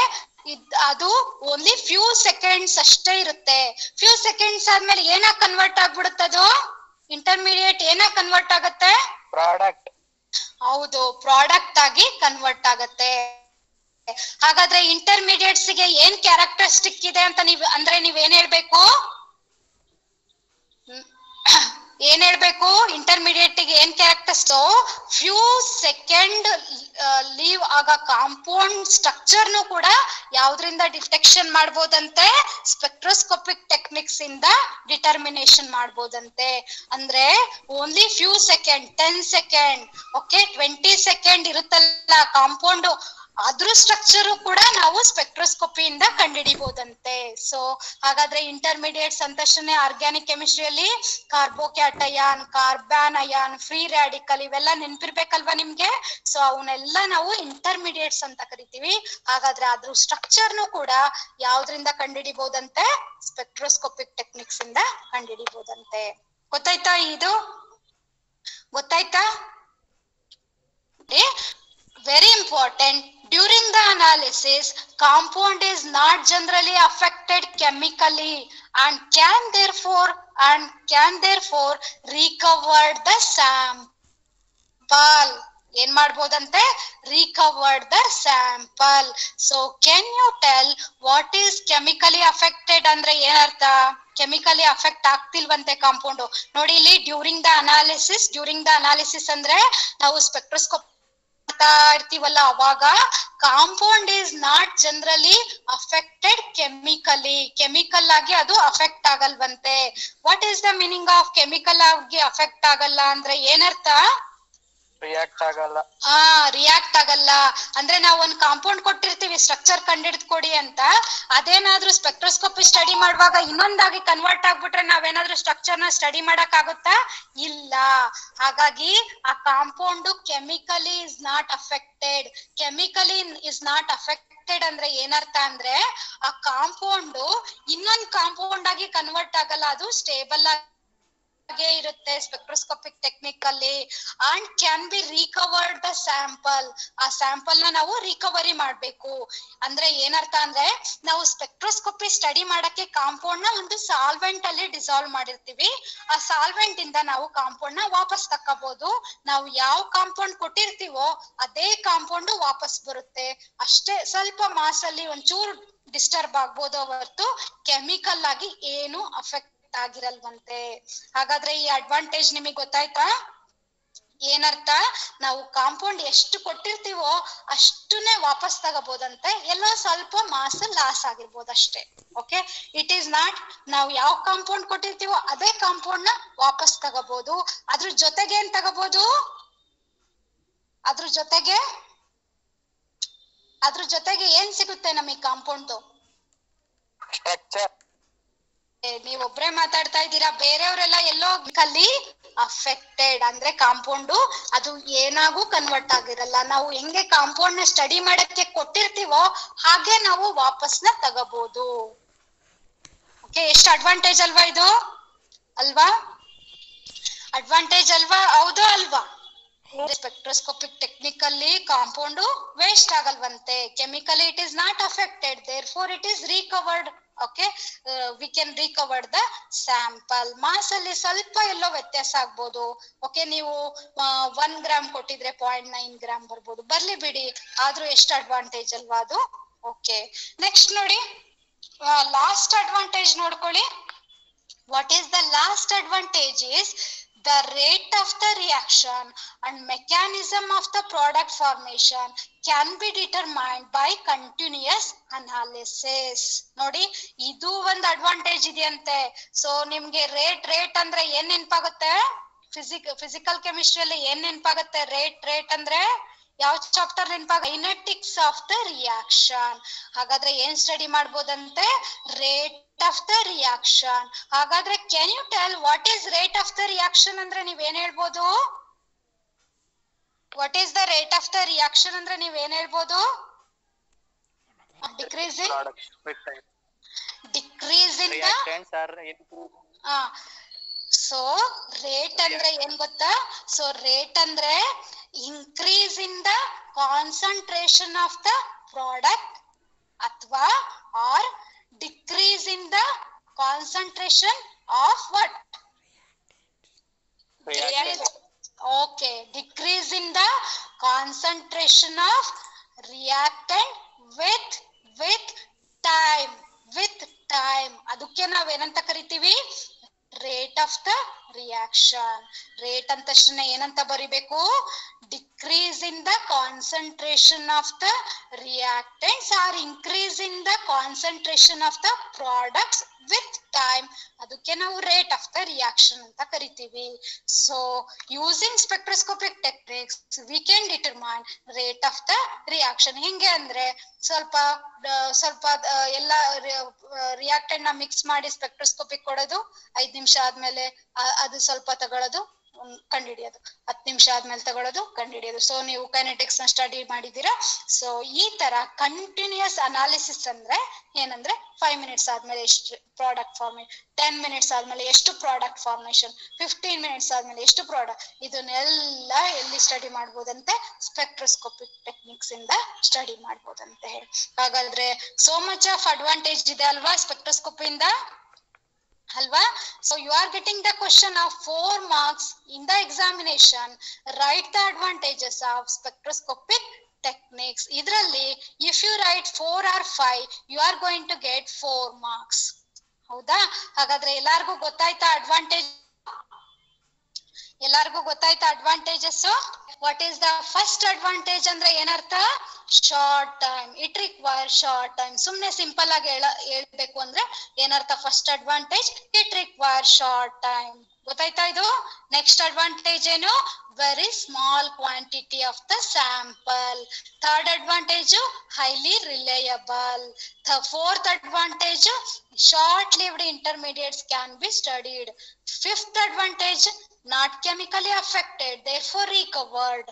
ಅದು ಓನ್ಲಿ ಫ್ಯೂ ಸೆಕೆಂಡ್ಸ್ ಅಷ್ಟೇ ಇರುತ್ತೆ. ಫ್ಯೂ ಸೆಕೆಂಡ್ಸ್ ಆದ್ಮೇಲೆ ಏನಾಗಿ ಕನ್ವರ್ಟ್ ಆಗ್ಬಿಡುತ್ತೆ? ಅದು ಇಂಟರ್ಮೀಡಿಯೇಟ್ ಏನಾಗಿ ಕನ್ವರ್ಟ್ ಆಗತ್ತೆ?
ಪ್ರಾಡಕ್ಟ್.
ಹೌದು, ಪ್ರಾಡಕ್ಟ್ ಆಗಿ ಕನ್ವರ್ಟ್ ಆಗತ್ತೆ. ಹಾಗಾದ್ರೆ ಇಂಟರ್ಮೀಡಿಯೇಟ್ಸ್ ಗೆ ಏನ್ ಕ್ಯಾರೆಕ್ಟರಿಸ್ಟಿಕ್ ಇದೆ ಅಂತ ನೀವೇನ್ ಹೇಳ್ಬೇಕು? ಇಂಟರ್ಮೀಡಿಯೇಟ್ ಗೆ ಏನ್ ಕ್ಯಾರೆಕ್ಟರಿಸ್ಟಿಕ್ಸ್? ಫ್ಯೂ ಸೆಕೆಂಡ್ ಲೀವ್ ಆಗ ಕಾಂಪೌಂಡ್ ಸ್ಟ್ರಕ್ಚರ್ ನು ಕೂಡ ಯಾವ್ದ್ರಿಂದ ಡಿಟೆಕ್ಷನ್ ಮಾಡ್ಬೋದಂತೆ? ಸ್ಪೆಕ್ಟ್ರೋಸ್ಕೋಪಿಕ್ ಟೆಕ್ನಿಕ್ಸ್ ಇಂದ ಡಿಟರ್ಮಿನೇಷನ್ ಮಾಡ್ಬೋದಂತೆ. ಅಂದ್ರೆ only few second, 10 second, okay 20 second ಇರುತ್ತಲ್ಲ ಕಾಂಪೌಂಡ್, ಅದ್ರ ಸ್ಟ್ರಕ್ಚರ್ ಕೂಡ ನಾವು ಸ್ಪೆಕ್ಟ್ರೋಸ್ಕೋಪಿಯಿಂದ ಕಂಡುಹಿಡಿಬಹುದಂತೆ. ಸೊ ಹಾಗಾದ್ರೆ ಇಂಟರ್ಮೀಡಿಯೇಟ್ಸ್ ಅಂದ ತಕ್ಷಣ ಆರ್ಗ್ಯಾನಿಕ್ ಕೆಮಿಸ್ಟ್ರಿಯಲ್ಲಿ carbocation, carbon ion, free radical ಇವೆಲ್ಲ ನೆನ್ಪಿರ್ಬೇಕಲ್ವಾ ನಿಮ್ಗೆ? ಸೊ ಅವನ್ನೆಲ್ಲ ನಾವು ಇಂಟರ್ಮೀಡಿಯೇಟ್ಸ್ ಅಂತ ಕರಿತೀವಿ. ಹಾಗಾದ್ರೆ ಅದ್ರ ಸ್ಟ್ರಕ್ಚರ್ನು ಕೂಡ ಯಾವ್ದ್ರಿಂದ ಕಂಡುಹಿಡಿಬಹುದಂತೆ? ಸ್ಪೆಕ್ಟ್ರೋಸ್ಕೋಪಿಕ್ ಟೆಕ್ನಿಕ್ಸ್ ಇಂದ ಕಂಡುಹಿಡಿಬಹುದಂತೆ. ಗೊತ್ತಾಯ್ತಾ? Very important. During the analysis, compound is not generally affected chemically and can therefore recover the sample. ಏನ್ ಮಾಡ್ಬೋದಂತೆ? recover the sample. So can you tell what is chemically affected ಅಂದ್ರೆ ಏನರ್ಥ? ಕೆಮಿಕಲಿ ಅಫೆಕ್ಟ್ ಆಗ್ತಿಲ್ವಂತೆ compound. ನೋಡಿ ಇಲ್ಲಿ during the analysis ಅಂದ್ರೆ ನಾವು spectroscope ಇರ್ತೀವಲ್ಲ ಅವಾಗ compound is not generally affected chemical ಆಗಿ ಅದು ಅಫೆಕ್ಟ್ ಆಗಲ್ವಂತೆ. What is the meaning of chemical ಆಗಿ ಅಫೆಕ್ಟ್ ಆಗಲ್ಲ ಅಂದ್ರೆ ಏನರ್ಥ?
ರಿಯಾಕ್ಟ್
ಆಗಲ್ಲ ಅಂದ್ರೆ ನಾವು ಒಂದು ಕಾಂಪೌಂಡ್ ಕೊಟ್ಟಿರ್ತೀವಿ ಸ್ಟ್ರಕ್ಚರ್ ಕಂಡಿಡ್ದು ಕೊಡಿ ಅಂತ, ಅದೇನಾದ್ರೂ ಸ್ಪೆಕ್ಟ್ರೋಸ್ಕೋಪಿ ಸ್ಟಡಿ ಮಾಡುವಾಗ ಇನ್ನೊಂದಾಗಿ ಕನ್ವರ್ಟ್ ಆಗ್ಬಿಟ್ರೆ ನಾವೇನಾದ್ರೂ ಸ್ಟ್ರಕ್ಚರ್ ನ ಸ್ಟಡಿ ಮಾಡಕ್ ಆಗುತ್ತಾ? ಇಲ್ಲ. ಹಾಗಾಗಿ ಆ compound chemically is not affected ಅಂದ್ರೆ ಏನರ್ಥ ಅಂದ್ರೆ ಆ ಕಾಂಪೌಂಡ್ ಇನ್ನೊಂದು ಕಾಂಪೌಂಡ್ ಆಗಿ ಕನ್ವರ್ಟ್ ಆಗಲ್ಲ, ಅದು ಸ್ಟೇಬಲ್ ಇರುತ್ತೆ ಸ್ಪೆಕ್ಟ್ರೋಸ್ಕೋಪಿಕ್ ಟೆಕ್ನಿಕ್ ಅಲ್ಲಿ. And can be recovered the sample. ಆ ಸ್ಯಾಂಪಲ್ ನ ನಾವು ರಿಕವರಿ ಮಾಡ್ಬೇಕು ಅಂದ್ರೆ ಏನರ್ಥ ಅಂದ್ರೆ ನಾವು ಸ್ಪೆಕ್ಟ್ರೋಸ್ಕೋಪಿ ಸ್ಟಡಿ ಮಾಡಕ್ಕೆ ಕಾಂಪೌಂಡ್ ನ ಒಂದು ಸಾಲ್ವೆಂಟ್ ಅಲ್ಲಿ ಡಿಸಾಲ್ವ್ ಮಾಡಿರ್ತೀವಿ. ಆ ಸಾಲ್ವೆಂಟ್ ಇಂದ ನಾವು ಕಾಂಪೌಂಡ್ ನ ವಾಪಸ್ ತಕ್ಕಬಹುದು. ನಾವು ಯಾವ ಕಾಂಪೌಂಡ್ ಕೊಟ್ಟಿರ್ತೀವೋ ಅದೇ ಕಾಂಪೌಂಡ್ ವಾಪಸ್ ಬರುತ್ತೆ ಅಷ್ಟೇ. ಸ್ವಲ್ಪ ಮಾಸ್ ಅಲ್ಲಿ ಒಂಚೂರು ಡಿಸ್ಟರ್ಬ್ ಆಗ್ಬೋದು ಹೊರತು ಕೆಮಿಕಲ್ ಆಗಿ ಏನು ಅಫೆಕ್ಟ್ ಆಗಿರಲ್ವಂತೆ. ಹಾಗಾದ್ರೆ ಈ ಅಡ್ವಾಂಟೇಜ್ ನಿಮಗೆ ಗೊತ್ತಾಯ್ತಾ? ಏನರ್ಥ, ನಾವು ಕಾಂಪೌಂಡ್ ಎಷ್ಟು ಕೊಟ್ಟಿರ್ತೀವೋ ಅಷ್ಟನ್ನೇ ವಾಪಸ್ ತಗೋಬಹುದಂತೆ, ಎಲ್ಲೋ ಸ್ವಲ್ಪ ಮಾಸ್ ಲಾಸ್ ಆಗಿರ್ಬೋದು ಅಷ್ಟೇ. ಓಕೆ, ಇಟ್ ಈಸ್ ನಾಟ್ ನಾವು ಯಾವ ಕಾಂಪೌಂಡ್ ಕೊಟ್ಟಿರ್ತೀವೋ ಅದೇ ಕಾಂಪೌಂಡ್ ನ ವಾಪಸ್ ತಗೋಬಹುದು. ಅದ್ರ ಜೊತೆಗೆ ಏನ್ ತಗೋಬಹುದು, ಅದ್ರ ಜೊತೆಗೆ ಏನ್ ಸಿಗುತ್ತೆ ನಮಗೆ ಕಾಂಪೌಂಡ್?
ಸ್ಟ್ರಕ್ಚರ್.
ನೀವೊಬ್ರೇ ಮಾತಾಡ್ತಾ ಇದ್ದೀರಾ, ಬೇರೆಯವರೆಲ್ಲ ಎಲ್ಲೋ ಕಲ್ಲಿ ಅಫೆಕ್ಟೆಡ್ ಅಂದ್ರೆ ಕಾಂಪೌಂಡ್ ಅದು ಏನಾಗೂ ಕನ್ವರ್ಟ್ ಆಗಿರಲ್ಲ. ನಾವು ಹೆಂಗೆ ಕಾಂಪೌಂಡ್ ನ ಸ್ಟಡಿ ಮಾಡಕ್ಕೆ ಕೊಟ್ಟಿರ್ತೀವೋ ಹಾಗೆ ನಾವು ವಾಪಸ್ನ ತಗೋಬಹುದು. ಓಕೆ, ಎಷ್ಟು ಅಡ್ವಾಂಟೇಜ್ ಅಲ್ವಾ ಇದು? ಅಲ್ವಾ? ಅಡ್ವಾಂಟೇಜ್ ಅಲ್ವಾ? ಹೌದು ಅಲ್ವಾ? ಸ್ಪೆಕ್ಟ್ರೋಸ್ಕೋಪಿಕ್ ಟೆಕ್ನಿಕ್ ಅಲ್ಲಿ ಕಾಂಪೌಂಡ್ ವೇಸ್ಟ್ ಆಗಲ್ವಂತೆ. Chemically it is not affected, therefore it is recovered. Okay, we can recover the sample. Mass ಅಲ್ಲಿ ಸ್ವಲ್ಪ ಎಲ್ಲೋ ವ್ಯತ್ಯಾಸ ಆಗ್ಬೋದು. ಓಕೆ, ನೀವು 1 ಗ್ರಾಮ್ ಕೊಟ್ಟಿದ್ರೆ 0.9 ಗ್ರಾಮ್ ಬರ್ಬೋದು, ಬರ್ಲಿ ಬಿಡಿ, ಆದ್ರೂ ಎಷ್ಟು ಅಡ್ವಾಂಟೇಜ್ ಅಲ್ವಾ ಅದು. ಓಕೆ, ನೆಕ್ಸ್ಟ್ ನೋಡಿ, ಲಾಸ್ಟ್ ಅಡ್ವಾಂಟೇಜ್ ನೋಡ್ಕೊಳ್ಳಿ. What is the last advantage is the rate of the reaction and mechanism of the product formation can be determined by continuous analysis. ನೋಡಿ, ಇದು ಒಂದು ಅಡ್ವಾಂಟೇಜ್ ಇದೆಯಂತೆ. ಸೊ ನಿಮ್ಗೆ ರೇಟ್ ಅಂದ್ರೆ ಏನ್ ನೆನಪಾಗುತ್ತೆ? ಫಿಸಿಕಲ್ ಕೆಮಿಸ್ಟ್ರಿಯಲ್ಲಿ ಏನ್ ನೆನಪಾಗುತ್ತೆ? ರೇಟ್ ಅಂದ್ರೆ ಯಾವ ಚಾಪ್ಟರ್ ನೆನಪಾಗ? Kinetics of the reaction. ಹಾಗಾದ್ರೆ ಏನ್ ಸ್ಟಡಿ ಮಾಡ್ಬೋದಂತೆ? Rate of the reaction. ಹಾಗಾದ್ರೆ can you tell what is rate of the reaction ಅಂದ್ರೆ ನೀವೇನ್ ಹೇಳ್ಬೋದು? What is the rate of the reaction ಅಂದ್ರೆ ನೀವೇನ್ ಹೇಳ್ಬೋದು? ಡಿಕ್ರೀಸಿಂಗ್ ಸೊ ರೇಟ್ ಅಂದ್ರೆ ಏನ್ ಗೊತ್ತಾ? ಸೊ ರೇಟ್ ಅಂದ್ರೆ increase in the concentration of the product ಅಥವಾ or decrease in the concentration of what? Reactant. Okay, decrease in the concentration of reactant with time. ಅದಕ್ಕೆ ನಾವ್ ಏನಂತ ಕರಿತೀವಿ? Rate of the reaction. Rate ಅಂದ ತಕ್ಷಣ ಏನಂತ ಬರಿಬೇಕು? Decrease in the concentration of the reactants or increase in the concentration of the products with time. ಅದಕ್ಕೆ ನಾವು ರೇಟ್ ಆಫ್ ದ ರಿಯಾಕ್ಷನ್ ಅಂತ ಕರಿತೀವಿ. So using spectroscopic techniques we can determine rate of the reaction. ಹೆಂಗೆ ಅಂದ್ರೆ ಸ್ವಲ್ಪ ಎಲ್ಲ reactant ನ mix ಮಾಡಿ ಸ್ಪೆಕ್ಟ್ರೋಸ್ಕೋಪಿಕ್ ಕೊಡೋದು, 5 ನಿಮಿಷ ಆದ್ಮೇಲೆ ಅದು ಸ್ವಲ್ಪ ತಗೊಳ್ಳೋದು, ಕಂಡುಹಿಡಿಯೋದು, 10 ನಿಮಿಷ ಆದ್ಮೇಲೆ ತಗೊಳ್ಳೋದು, ಕಂಡುಹಿಡಿಯೋದು. ಸೊ ನೀವು ಕೈನೆಟಿಕ್ಸ್ ನ ಸ್ಟಡಿ ಮಾಡಿದೀರಾ. ಸೊ ಈ ತರ ಕಂಟಿನ್ಯೂಸ್ ಅನಾಲಿಸಿಸ್ ಅಂದ್ರೆ ಏನಂದ್ರೆ 5 ಮಿನಿಟ್ಸ್ ಆದ್ಮೇಲೆ ಎಷ್ಟು ಪ್ರಾಡಕ್ಟ್ ಫಾರ್ಮೇಶನ್, 10 ಮಿನಿಟ್ಸ್ ಆದ್ಮೇಲೆ ಎಷ್ಟು ಪ್ರಾಡಕ್ಟ್ ಫಾರ್ಮೇಶನ್, 15 ಮಿನಿಟ್ಸ್ ಆದ್ಮೇಲೆ ಎಷ್ಟು ಪ್ರಾಡಕ್ಟ್, ಇದನ್ನೆಲ್ಲ ಎಲ್ಲಿ ಸ್ಟಡಿ ಮಾಡ್ಬೋದಂತೆ? ಸ್ಪೆಕ್ಟ್ರೋಸ್ಕೋಪಿಕ್ ಟೆಕ್ನಿಕ್ಸ್ ಇಂದ ಸ್ಟಡಿ ಮಾಡ್ಬೋದಂತೆ. ಹಾಗಾದ್ರೆ ಸೋ ಮಚ್ ಆಫ್ ಅಡ್ವಾಂಟೇಜ್ ಇದೆ ಅಲ್ವಾ ಸ್ಪೆಕ್ಟ್ರೋಸ್ಕೋಪಿ ಇಂದ, ಅಲ್ವಾ? So you are getting the question of 4 marks in the examination. Write the advantages of spectroscopic techniques. Idralli if you write 4 or 5 you are going to get 4 marks. ಹೌದಾ? ಹಾಗಾದ್ರೆ ಎಲ್ಲರಿಗೂ ಗೊತ್ತಾಯ್ತಾ advantage? ಎಲ್ಲರಿಗೂ ಗೊತ್ತಾಯ್ತಾ advantages? What is the first advantage ಅಂದ್ರೆ ಏನರ್ಥ? Short time. It require short time. ಸುಮ್ನೆ simple ಆಗಿ ಹೇಳ್ಬೇಕು ಅಂದ್ರೆ ಏನರ್ಥ? First advantage it require short time. ಗೊತ್ತಾಯ್ತಾ ಇದು? ನೆಕ್ಸ್ಟ್ ಅಡ್ವಾಂಟೇಜ್ ಏನು? Very small quantity of the sample. Third advantage highly reliable. Fourth advantage short lived intermediates can be studied. Fifth advantage not chemically affected, therefore recovered.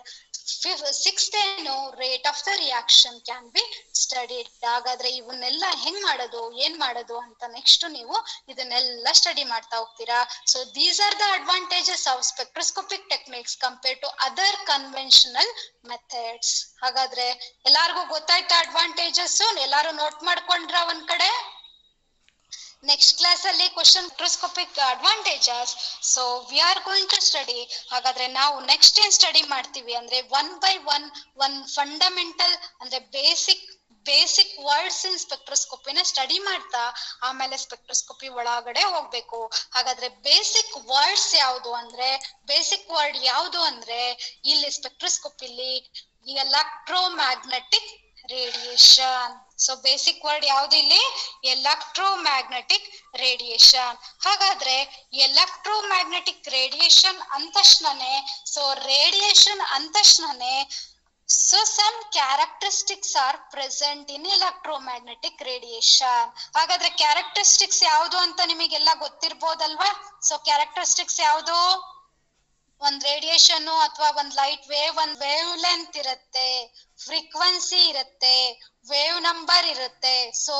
Sixth ಏನು? rate of the reaction can be studied. ಹಾಗಾದ್ರೆ ಇವನ್ನೆಲ್ಲ ಹೆಂಗ್ ಮಾಡೋದು, ಏನ್ ಮಾಡೋದು ಅಂತ next ನೀವು ಇದನ್ನೆಲ್ಲ ಸ್ಟಡಿ ಮಾಡ್ತಾ ಹೋಗ್ತೀರಾ. So these are the advantages of spectroscopic techniques compare to other conventional methods. ಹಾಗಾದ್ರೆ ಎಲ್ಲಾರ್ಗೂ ಗೊತ್ತಾಯ್ತಾ ಅಡ್ವಾಂಟೇಜಸ್? ಎಲ್ಲಾರು ನೋಟ್ ಮಾಡ್ಕೊಂಡ್ರ ಒಂದ್ ಕಡೆ? ನೆಕ್ಸ್ಟ್ ಕ್ಲಾಸ್ ಅಲ್ಲಿ question spectroscopic advantages. So we are going to study. ಹಾಗಾದ್ರೆ ನಾವು ನೆಕ್ಸ್ಟ್ ಏನ್ ಸ್ಟಡಿ ಮಾಡ್ತೀವಿ ಅಂದ್ರೆ 1 by 1 ಫಂಡಮೆಂಟಲ್ ಅಂದ್ರೆ ಬೇಸಿಕ್ ಬೇಸಿಕ್ ವರ್ಡ್ಸ್ ಇನ್ ಸ್ಪೆಕ್ಟ್ರೋಸ್ಕೋಪಿನ ಸ್ಟಡಿ ಮಾಡ್ತಾ ಆಮೇಲೆ ಸ್ಪೆಕ್ಟ್ರೋಸ್ಕೋಪಿ ಒಳಗಡೆ ಹೋಗ್ಬೇಕು. ಹಾಗಾದ್ರೆ ಬೇಸಿಕ್ ವರ್ಡ್ಸ್ ಯಾವುದು ಅಂದ್ರೆ, ಬೇಸಿಕ್ ವರ್ಡ್ ಯಾವುದು ಅಂದ್ರೆ ಇಲ್ಲಿ ಸ್ಪೆಕ್ಟ್ರೋಸ್ಕೋಪಿಲಿ electromagnetic radiation. So basic word ಯಾವ್ದು ಇಲ್ಲಿ? Electromagnetic radiation. ಹಾಗಾದ್ರೆ ಎಲೆಕ್ಟ್ರೋಮ್ಯಾಗ್ನೆಟಿಕ್ ರೇಡಿಯೇಷನ್ ಅಂದ ತಕ್ಷಣನೇ, ಸೊ ರೇಡಿಯೇಷನ್ ಅಂದ ತಕ್ಷಣನೇ so some characteristics are present in electromagnetic radiation. ಹಾಗಾದ್ರೆ ಕ್ಯಾರೆಕ್ಟರಿಸ್ಟಿಕ್ಸ್ ಯಾವುದು ಅಂತ ನಿಮಗೆಲ್ಲ ಗೊತ್ತಿರ್ಬೋದಲ್ವಾ? ಸೊ ಕ್ಯಾರೆಕ್ಟರಿಸ್ಟಿಕ್ಸ್ ಯಾವುದು? ಒಂದ್ ರೇಡಿಯೇಷನ್ ಅಥವಾ ಒಂದ್ ಲೈಟ್ ವೇವ್, ಒಂದ್ ವೇವ್ ಲೆಂತ್ ಇರುತ್ತೆ, ಫ್ರೀಕ್ವೆನ್ಸಿ ಇರುತ್ತೆ, ವೇವ್ ನಂಬರ್ ಇರುತ್ತೆ. So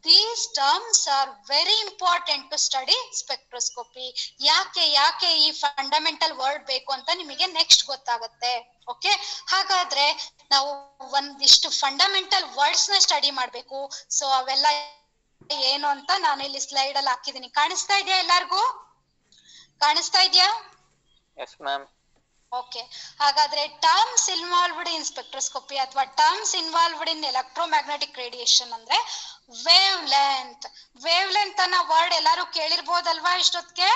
these terms are very important to study spectroscopy. ಯಾಕೆ ಈ ಫಂಡಮೆಂಟಲ್ ವರ್ಡ್ ಬೇಕು ಅಂತ ನಿಮಗೆ ನೆಕ್ಸ್ಟ್ ಗೊತ್ತಾಗುತ್ತೆ. ಓಕೆ, ಹಾಗಾದ್ರೆ ನಾವು ಒಂದಿಷ್ಟು ಫಂಡಮೆಂಟಲ್ ವರ್ಡ್ಸ್ ನ ಸ್ಟಡಿ ಮಾಡ್ಬೇಕು. ಸೊ ಅವೆಲ್ಲ ಏನು ಅಂತ ನಾನು ಇಲ್ಲಿ ಸ್ಲೈಡ್ ಅಲ್ಲಿ ಹಾಕಿದೀನಿ. ಕಾಣಿಸ್ತಾ ಇದೆಯಾ ಎಲ್ಲಾರ್ಗೂ? ಕಾಣಿಸ್ತಾ ಇದೆಯಾ?
Yes, ma'am.
ಓಕೆ, ಹಾಗಾದ್ರೆ ಟರ್ಮ್ಸ್ ಇನ್ವಾಲ್ವ್ಡ್ ಇನ್ ಸ್ಪೆಕ್ಟ್ರೋಸ್ಕೋಪಿ ಅಥವಾ terms involved in electromagnetic radiation ಅಂದ್ರೆ ವೇವ್ ಲೆಂತ್. ವೇವ್ ಲೆಂತ್ ಅನ್ನೋ ವರ್ಡ್ ಎಲ್ಲಾರು ಕೇಳಿರ್ಬೋದಲ್ವಾ ಇಷ್ಟೊತ್ತಿಗೆ?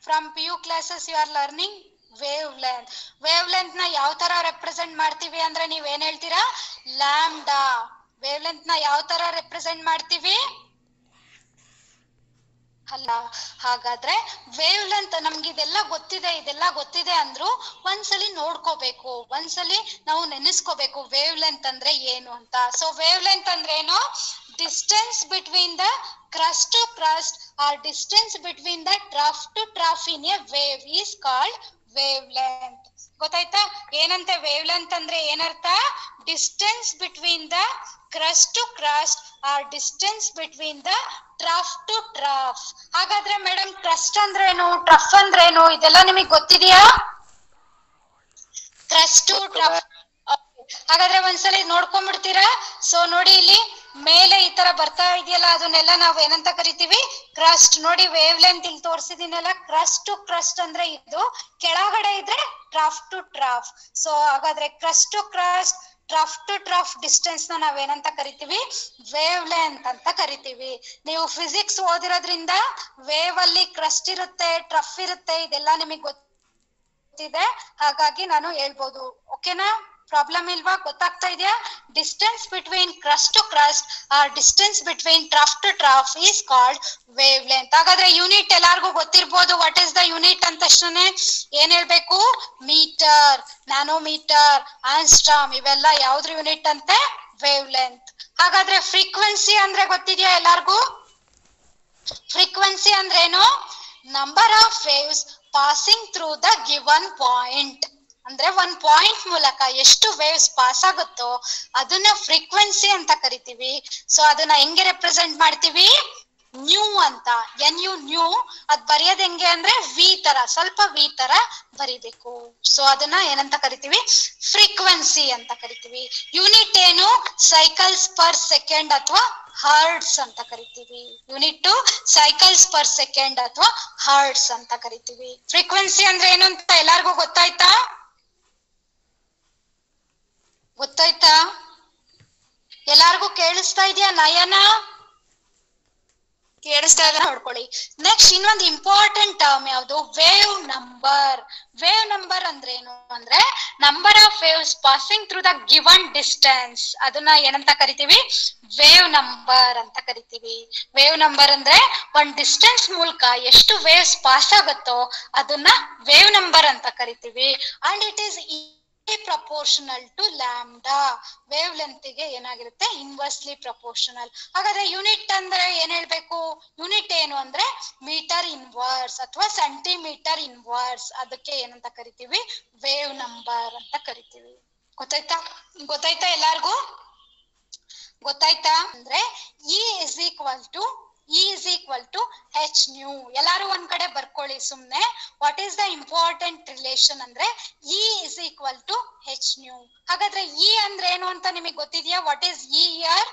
From PU classes you are learning wavelength. Wavelength ನ ಯಾವ ತರ ರೆಪ್ರೆಸೆಂಟ್ ಮಾಡ್ತೀವಿ ಅಂದ್ರೆ ನೀವ್ ಏನ್ ಹೇಳ್ತೀರಾ? ಲ್ಯಾಂಬ್ಡಾ. ವೇವ್ ಲೆಂತ್ ನ ಯಾವ ತರ ರೆಪ್ರೆಸೆಂಟ್ ಮಾಡ್ತೀವಿ? ಅಲ್ಲ. ಹಾಗಾದ್ರೆ ವೇವ್ ಲೆಂತ್ ನಮ್ಗೆ ಇದೆಲ್ಲ ಗೊತ್ತಿದೆ ಅಂದ್ರು ಒಂದ್ಸಲಿ ನೋಡ್ಕೋಬೇಕು, ಒಂದ್ಸಲಿ ನಾವು ನೆನೆಸ್ಕೋಬೇಕು ವೇವ್ ಲೆಂತ್ ಅಂದ್ರೆ ಏನು ಅಂತ. ಸೊ ವೇವ್ ಲೆಂತ್ ಅಂದ್ರೆ ಏನು? Distance between the crust to crust or distance between the trough to trough in a wave is called wavelength. ಗೊತ್ತಾಯ್ತಾ? ಏನಂತೆ ವೇವ್ ಲೆಂತ್ ಅಂದ್ರೆ ಏನರ್ಥ? Distance between the crust to crust or distance between the trough to trough. ಹಾಗಾದ್ರೆ madam crest ಅಂದ್ರೇನು, trough ಅಂದ್ರೇನು, ಇದೆಲ್ಲ ನಿಮಗೆ ಗೊತ್ತಿದೆಯಾ? Crest to trough. ಹಾಗಾದ್ರೆ ಒಂದ್ಸಲಿ ನೋಡ್ಕೊಂಡ್ಬಿಡ್ತೀರಾ? ಸೊ ನೋಡಿ ಇಲ್ಲಿ ಮೇಲೆ ಈ ತರ ಬರ್ತಾ ಇದೆಯಲ್ಲ, ಅದನ್ನೆಲ್ಲ ನಾವು ಏನಂತ ಕರಿತೀವಿ? ಕ್ರಸ್ಟ್. ನೋಡಿ ವೇವ್ ಲೆಂತ್ ಇಲ್ಲಿ ತೋರಿಸಿದೀನಲ್ಲ, ಕ್ರಸ್ಟ್ ಟು ಕ್ರಸ್ಟ್ ಅಂದ್ರೆ ಇದು, ಕೆಳಗಡೆ ಇದ್ರೆ ಟ್ರಫ್ ಟು ಟ್ರಫ್. ಸೊ ಹಾಗಾದ್ರೆ crest to crest, trough to trough distance ನ ನಾವೇನಂತ ಕರಿತೀವಿ? ವೇವ್ ಲೆಂತ್ ಅಂತ ಕರಿತೀವಿ. ನೀವು ಫಿಸಿಕ್ಸ್ ಓದಿರೋದ್ರಿಂದ ವೇವ್ ಅಲ್ಲಿ ಕ್ರಸ್ಟ್ ಇರುತ್ತೆ, ಟ್ರಫ್ ಇರುತ್ತೆ, ಇದೆಲ್ಲ ನಿಮಗೆ ಗೊತ್ತಿದೆ. ಹಾಗಾಗಿ ನಾನು ಹೇಳ್ಬೋದು. ಓಕೆನಾ? ಪ್ರಾಬ್ಲಮ್ ಇಲ್ವಾ? ಗೊತ್ತಾಗ್ತಾ ಇದೆಯಾ? Distance between crest to crest or distance between trough to trough is called wavelength. ಹಾಗಾದ್ರೆ ಯೂನಿಟ್ ಎಲ್ಲಾರ್ಗೂ ಗೊತ್ತಿರ್ಬೋದು. ವಾಟ್ ಇಸ್ ದ ಯೂನಿಟ್ ಅಂತ ತಕ್ಷಣ ಏನ್ ಹೇಳ್ಬೇಕು? ಮೀಟರ್, ನ್ಯಾನೋಮೀಟರ್, ಆಂಸ್ಟ್ರಾಮ್, ಇವೆಲ್ಲ ಯಾವ್ದ್ರ ಯೂನಿಟ್ ಅಂತೆ? Wave length. ಹಾಗಾದ್ರೆ ಫ್ರೀಕ್ವೆನ್ಸಿ ಅಂದ್ರೆ ಗೊತ್ತಿದ್ಯಾ ಎಲ್ಲಾರ್ಗೂ? ಫ್ರೀಕ್ವೆನ್ಸಿ ಅಂದ್ರೇನು? Number of waves passing through the given point. ಅಂದ್ರೆ ಒಂದ್ ಪಾಯಿಂಟ್ ಮೂಲಕ ಎಷ್ಟು ವೇವ್ಸ್ ಪಾಸ್ ಆಗುತ್ತೋ ಅದನ್ನ ಫ್ರೀಕ್ವೆನ್ಸಿ ಅಂತ ಕರಿತೀವಿ. ಸೊ ಅದನ್ನ ಹೆಂಗೆ ರೆಪ್ರೆಸೆಂಟ್ ಮಾಡ್ತೀವಿ? ನ್ಯೂ ಅಂತ. NU new. ಅದ್ ಬರೆಯೋದ್ ಹೆಂಗೆ ಅಂದ್ರೆ ವಿ ತರ, ಸ್ವಲ್ಪ ವಿ ತರ ಬರಿಬೇಕು. ಸೊ ಅದನ್ನ ಏನಂತ ಕರಿತೀವಿ? ಫ್ರೀಕ್ವೆನ್ಸಿ ಅಂತ ಕರಿತೀವಿ. ಯೂನಿಟ್ ಏನು? ಸೈಕಲ್ಸ್ ಪರ್ ಸೆಕೆಂಡ್ ಅಥವಾ ಹರ್ಟ್ಸ್ ಅಂತ ಕರಿತೀವಿ. ಯೂನಿಟ್ ಸೈಕಲ್ಸ್ ಪರ್ ಸೆಕೆಂಡ್ ಅಥವಾ ಹರ್ಟ್ಸ್ ಅಂತ ಕರಿತೀವಿ. ಫ್ರೀಕ್ವೆನ್ಸಿ ಅಂದ್ರೆ ಏನು ಅಂತ ಎಲ್ಲಾರ್ಗೂ ಗೊತ್ತಾಯ್ತಾ? ಎಲ್ಲಾರ್ಗೂ ಕೇಳಿಸ್ತಾ ಇದೆಯಾ? ನಯನ ಕೇಳಿಸ್ತಾ ಇದ್ರೆ ನೋಡ್ಕೊಳ್ಳಿ. ನೆಕ್ಸ್ಟ್ ಇನ್ನೊಂದು ಇಂಪಾರ್ಟೆಂಟ್ ಟರ್ಮ್ ಯಾವುದು? Wave number. ವೇವ್ ನಂಬರ್ ಅಂದ್ರೆ ಏನು ಅಂದ್ರೆ number of waves passing through the given distance. ಅದನ್ನ ಏನಂತ ಕರಿತೀವಿ? ವೇವ್ ನಂಬರ್ ಅಂತ ಕರಿತೀವಿ. ವೇವ್ ನಂಬರ್ ಅಂದ್ರೆ ಒಂದ್ ಡಿಸ್ಟೆನ್ಸ್ ಮೂಲಕ ಎಷ್ಟು ವೇವ್ಸ್ ಪಾಸ್ ಆಗುತ್ತೋ ಅದನ್ನ ವೇವ್ ನಂಬರ್ ಅಂತ ಕರಿತೀವಿ. And it is proportional to lambda. Wavelength ಗೆ ಏನಾಗಿರುತ್ತೆ? Inversely proportional. ಹಾಗಾದ್ರೆ ಯೂನಿಟ್ ಅಂದ್ರೆ ಏನ್ ಹೇಳ್ಬೇಕು? ಯೂನಿಟ್ ಏನು ಅಂದ್ರೆ ಮೀಟರ್ ಇನ್ವರ್ಸ್ ಅಥವಾ ಸೆಂಟಿಮೀಟರ್ ಇನ್ವರ್ಸ್. ಅದಕ್ಕೆ ಏನಂತ ಕರಿತೀವಿ? ವೇವ್ ನಂಬರ್ ಅಂತ ಕರಿತೀವಿ. ಗೊತ್ತಾಯ್ತಾ ಎಲ್ಲಾರ್ಗೂ? ಗೊತ್ತಾಯ್ತಾ? ಅಂದ್ರೆ E is equal to H nu. ಎಲ್ಲಾರು ಒಂದ್ ಕಡೆ ಬರ್ಕೊಳ್ಳಿ ಸುಮ್ನೆ. What is the important relation ಅಂದ್ರೆ E is equal to H nu. ಹಾಗಾದ್ರೆ E ಅಂದ್ರೆ ಏನು ಅಂತ ನಿಮಗೆ ಗೊತ್ತಿದ್ಯಾ? What is E here?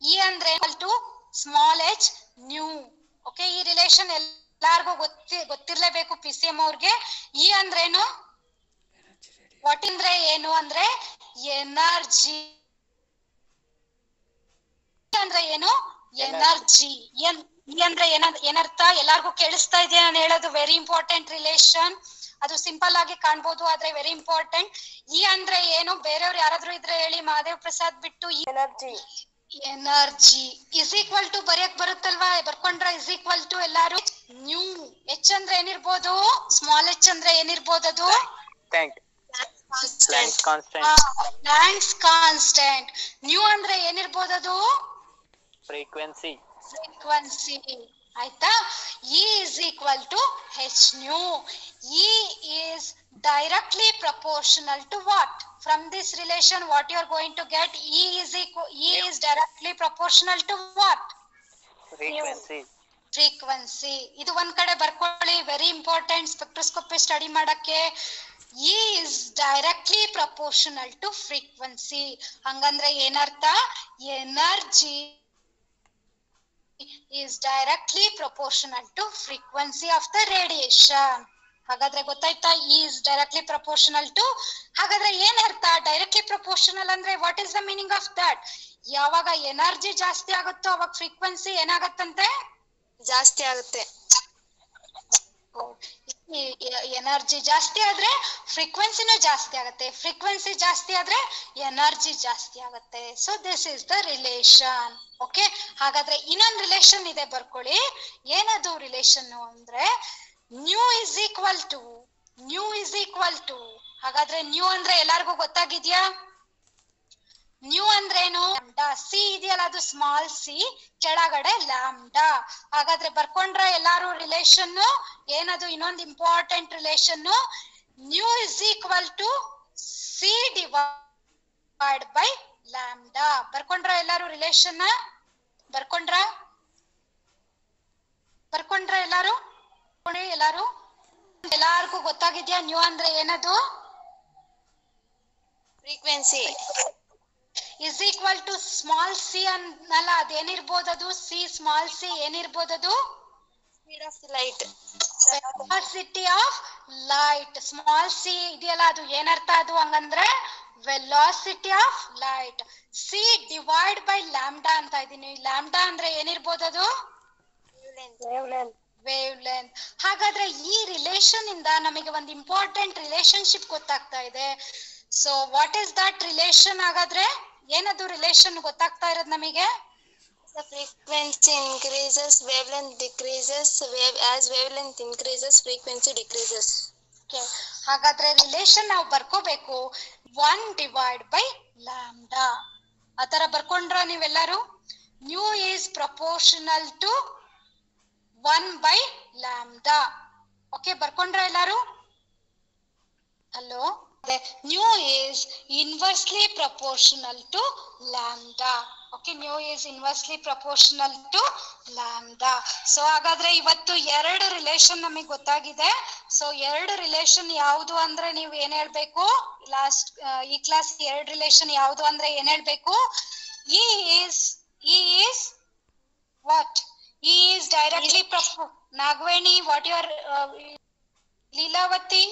E ಅಂದ್ರೆ equal to small h nu. Okay, ಈ ರಿಲೇಷನ್ ಎಲ್ಲಾರ್ಗೂ ಗೊತ್ತಿರ್ಲೇಬೇಕು PCM ಅವ್ರಿಗೆ. E ಅಂದ್ರೆ ಏನು? ವಾಟ್ ಅಂದ್ರೆ ಏನು ಅಂದ್ರೆ ಎನರ್ಜಿ ಅಂದ್ರೆ ಏನು? ಎನರ್ಜಿ. ಅಂದ್ರೆ ಏನರ್ಥ? ಎಲ್ಲಾರ್ಗು ಕೇಳಿಸ್ತಾ ಇದೆಯಾ ನಾನು ಹೇಳೋದು? Very important relation. ಅದು ಸಿಂಪಲ್ ಆಗಿ ಕಾಣ್ಬೋದು, ಆದ್ರೆ ವೆರಿ ಇಂಪಾರ್ಟೆಂಟ್. ಇ ಅಂದ್ರೆ ಏನು? ಬೇರೆಯವ್ರು ಯಾರಾದ್ರೂ ಇದ್ರೆ ಹೇಳಿ, ಮಹಾದೇವ್ ಪ್ರಸಾದ್ ಬಿಟ್ಟು.
Energy.
Energy is equal to ಬರೆಯಕ್ ಬರುತ್ತಲ್ವಾ? ಬರ್ಕೊಂಡ್ರ ಇಸ್ ಈಕ್ವಲ್ ಟು ಎಲ್ಲಾರು? ನ್ಯೂ. ಎಚ್ ಅಂದ್ರೆ ಏನಿರ್ಬೋದು? ಸ್ಮಾಲ್ ಎಚ್ ಅಂದ್ರೆ ಏನಿರ್ಬೋದು? ಅದು ಪ್ಲಾಂಕ್ಸ್ ಕಾನ್ಸ್ಟೆಂಟ್. ನ್ಯೂ ಅಂದ್ರೆ ಏನಿರ್ಬೋದು? ಅದು
ಫ್ರೀಕ್ವೆನ್ಸಿ.
ಆಯ್ತಾ? E is equal to h nu. E is directly proportional to what? From this relation what you are going to get? E is directly proportional to what? Frequency. ಇದು ಒಂದ್ ಕಡೆ ಬರ್ಕೊಳ್ಳಿ, very important spectroscopy study ಮಾಡಕ್ಕೆ. E is directly proportional to frequency. ಹಂಗಂದ್ರೆ ಏನರ್ಥ? Energy is directly proportional to frequency of the radiation. ಹಾಗಾದ್ರೆ ಗೊತ್ತಾಯ್ತಾ? E is directly proportional to. ಹಾಗಾದ್ರೆ ಏನ್ ಅರ್ಥ ಡೈರೆಕ್ಟ್ಲಿ ಪ್ರಪೋರ್ಷನಲ್ ಅಂದ್ರೆ? What is the meaning of that? ಯಾವಾಗ ಎನರ್ಜಿ ಜಾಸ್ತಿ ಆಗುತ್ತೋ ಅವಾಗ ಫ್ರೀಕ್ವೆನ್ಸಿ ಏನಾಗತ್ತಂತೆ?
ಜಾಸ್ತಿ ಆಗುತ್ತೆ.
ಎನರ್ಜಿ ಜಾಸ್ತಿ ಆದ್ರೆ ಫ್ರೀಕ್ವೆನ್ಸಿನೂ ಜಾಸ್ತಿ ಆಗುತ್ತೆ, ಫ್ರೀಕ್ವೆನ್ಸಿ ಜಾಸ್ತಿ ಆದ್ರೆ ಎನರ್ಜಿ ಜಾಸ್ತಿ ಆಗುತ್ತೆ. So this is the relation. Okay, ಹಾಗಾದ್ರೆ ಇನ್ನೊಂದು ರಿಲೇಶನ್ ಇದೆ, ಬರ್ಕೊಳ್ಳಿ. ಏನದು ರಿಲೇಶನ್ ಅಂದ್ರೆ ನ್ಯೂ ಇಸ್ ಈಕ್ವಲ್ ಟು. ಹಾಗಾದ್ರೆ ನ್ಯೂ ಅಂದ್ರೆ ಎಲ್ಲಾರ್ಗು ಗೊತ್ತಾಗಿದ್ಯಾ? ನ್ಯೂ ಅಂದ್ರೆ ಏನು? ಸಿ ಇದೆಯಲ್ಲ, ಅದು ಸ್ಮಾಲ್ ಸಿ, ಕೆಳಗಡೆ ಲ್ಯಾಂಬ್ಡಾ. ಹಾಗಾದ್ರೆ ಬರ್ಕೊಂಡ್ರ ಎಲ್ಲಾರು ರಿಲೇಶನ್ ಏನದು? ಇನ್ನೊಂದು important relation, nu is equal to c divide by lambda. ಬರ್ಕೊಂಡ್ರ ಎಲ್ಲಾರು ರಿಲೇಶನ್? ಬರ್ಕೊಂಡ್ರ ಎಲ್ಲಾರು? ಎಲ್ಲಾರ್ಗು ಗೊತ್ತಾಗಿದ್ಯಾ ನ್ಯೂ ಅಂದ್ರೆ ಏನದು?
Frequency.
Is equal to small c ಅನ್ನಲ್ಲ, ಅದೇನಿರ್ಬೋದು? ಅದು ಸಿ ಸ್ಮಾಲ್ ಸಿ ಏನಿರ್ಬೋದು?
Speed of light.
Velocity of light. Small c ಇದೆಯಲ್ಲ, ಅದು ಏನರ್ಥ? ಅದು ಹಂಗಂದ್ರೆ velocity of light. C divide by lambda ಅಂತ ಇದೀನಿ. ಲ್ಯಾಂಬ್ಡಾ ಅಂದ್ರೆ ಏನಿರ್ಬೋದು? ಅದು ವೇವ್ ಲೆಂತ್. ಹಾಗಾದ್ರೆ ಈ ರಿಲೇಶನ್ ಇಂದ ನಮಗೆ ಒಂದು ಇಂಪಾರ್ಟೆಂಟ್ ರಿಲೇಶನ್ಶಿಪ್ ಗೊತ್ತಾಗ್ತಾ ಇದೆ. So what is that relation? ಹಾಗಾದ್ರೆ ಏನದು ರಿಲೇಶನ್ ಗೊತ್ತಾಗ್ತಾ ಇರೋದು ನಮಗೆ?
The frequency increases, wavelength decreases. As wavelength increases, frequency decreases.
Okay. ಹಾಗಾದ್ರೆ ರಿಲೇಶನ್ ನಾವು ಬರ್ಕೋಬೇಕು 1 ಡಿವೈಡ್ ಬೈ ಲ್ಯಾಂಬ್ಡಾ. ಆತರ ಬರ್ಕೊಂಡ್ರ ನೀವೆಲ್ಲರೂ? Nu is proportional to 1 by lambda. Okay, ಬರ್ಕೊಂಡ್ರ ಎಲ್ಲಾರು? Hello. Nu is inversely proportional to lambda. Okay, nu is inversely proportional to lambda. So ಹಾಗಾದ್ರೆ ಇವತ್ತು ಎರಡು ರಿಲೇಶನ್ ನಮಗೆ ಗೊತ್ತಾಗಿದೆ. ಸೊ ಎರಡು ರಿಲೇಶನ್ ಯಾವುದು ಅಂದ್ರೆ ನೀವು ಏನ್ ಹೇಳ್ಬೇಕು? ಈ ಕ್ಲಾಸ್ ಎರಡು ರಿಲೇಶನ್ ಯಾವುದು ಅಂದ್ರೆ ಏನ್ ಹೇಳ್ಬೇಕು? E is what? E is directly Nagveni, what you are Leelavati?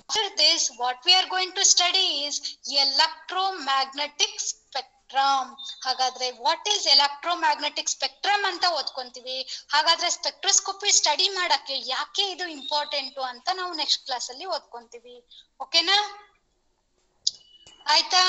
After this, what we are going to study is electromagnetic spectrum. ಹಾಗಾದ್ರೆ ವಾಟ್ ಈಸ್ ಎಲೆಕ್ಟ್ರೋಮ್ಯಾಗ್ನೆಟಿಕ್ ಸ್ಪೆಕ್ಟ್ರಮ್ ಅಂತ ಓದ್ಕೊಂತೀವಿ. ಹಾಗಾದ್ರೆ ಸ್ಪೆಕ್ಟ್ರೋಸ್ಕೋಪಿ ಸ್ಟಡಿ ಮಾಡಕ್ಕೆ ಯಾಕೆ ಇದು ಇಂಪಾರ್ಟೆಂಟ್ ಅಂತ ನಾವು ನೆಕ್ಸ್ಟ್ ಕ್ಲಾಸ್ ಅಲ್ಲಿ ಓದ್ಕೊಂತೀವಿ. ಓಕೆನಾ? ಆಯ್ತಾ?